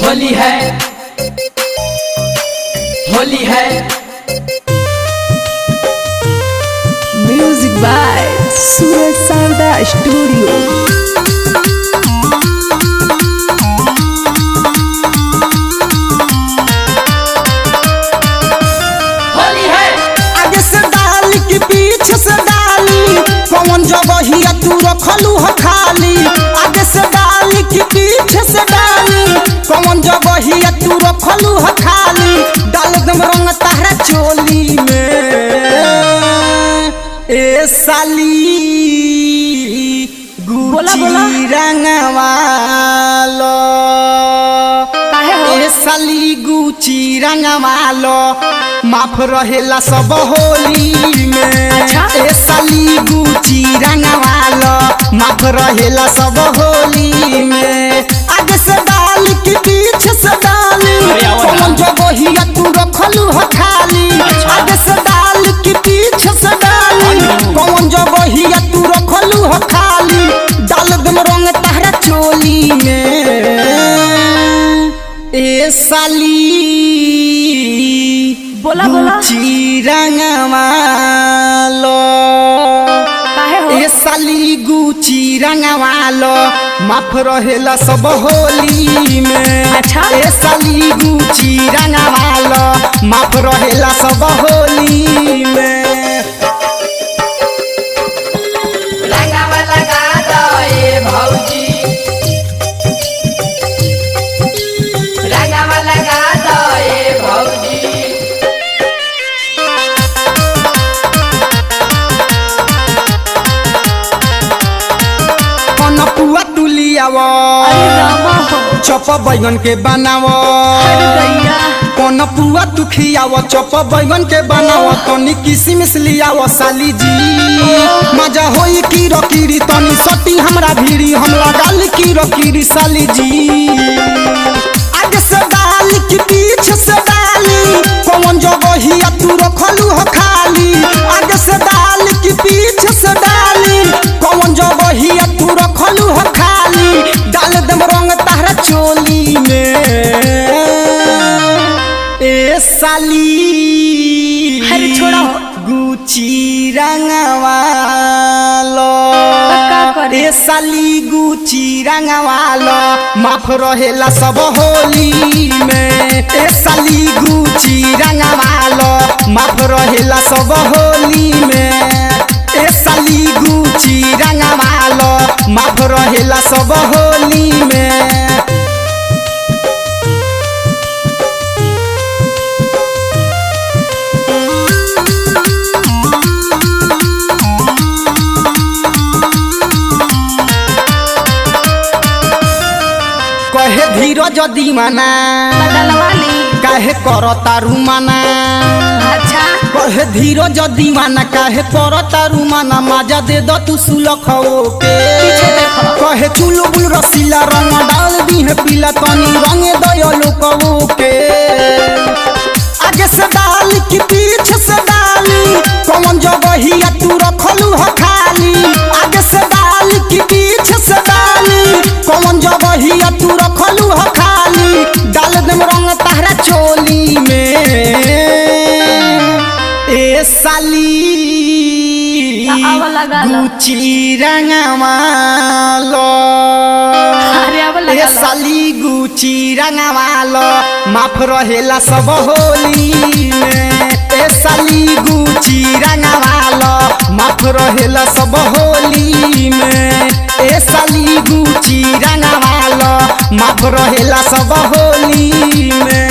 होली है, होली है। Music by Suraj Sarda studio. पीछे से डाली कौन जगहिया तू रखलू हो खाली। आगे से डाली कि पीछे से डाली कौन जगहिया तू रखलू हो खाली। डाल दम रंग तारा चोली में ए साली गुची रंगवालो। ए साली गुची रंगवालो माफ रहेला सब होली में। ए साली गुची रंगवालो माफ रहेला सब होली में। आगे से डाली कि पीछे से डाली कौन जगहिया तू रखलू हो खाली। आगे से डाली कि पीछे से डाली कौन जगहिया तू रखलू हो खाली। डाल दम रंग तारा चोली में ए साली गुची रंगवालो। ए साली गुची रंगवालो माफ रहेला सब होली में। ए साली गुची रंगवालो माफ रहेला सब होली में। रंगवा लगा दो ए भौजी, रंगवा लगा दो ए भौजी। पुआ तुलियावो चप बैगन के बनावो। कौन पुआ तू खियावो चप बैगन के बनावो। तनी किसमिस लियावो साली जी मजा होई कीरो कीरी। तनी सटी हमरा भीड़ी हम लगाल कीरो कीरी साली जी। आगे से डाली कि पीछे से डाली कौन जगहिया तू रखलू हो खाली। आगे से डाली कि पीछे से डाली कौन जगहिया तू रखलू हो खाली। डाल दम रंग तारा चोली में ए साली गुची रंगवालो। ए साली गुची रंगवालो माफ रहेला सब होली में। ए साली गुची रंगवालो माफ रहेला सब होली में। ए साली गुची रंगवालो माफ रहेला सब होली में। कहे धीरज दीवाना काहे करो तारू माना। कहे धीरज दीवाना काहे करो तारू माना। मजा दे दो तू सुलखो के। कहे चुलबुल रसीला रंग डाल दी है पीला तनी रंगे दयो लोकवो के। आगे से डाली कि पीछे से डाली कौन जगहिया तू रखलू हो खाली। आगे से डाली कि पीछे से डाली कौन जगहिया तू रखलू हो खाली। डाल दम रंग तारा चोली में ए साली गुची रंगवालो। ए साली गुची रंगवालो माफ रहेला सब होली में। ए साली गुची रंगवालो माफ रहेला सब होली में। ए साली गुची रंगवालो माफ रहेला सब होली में।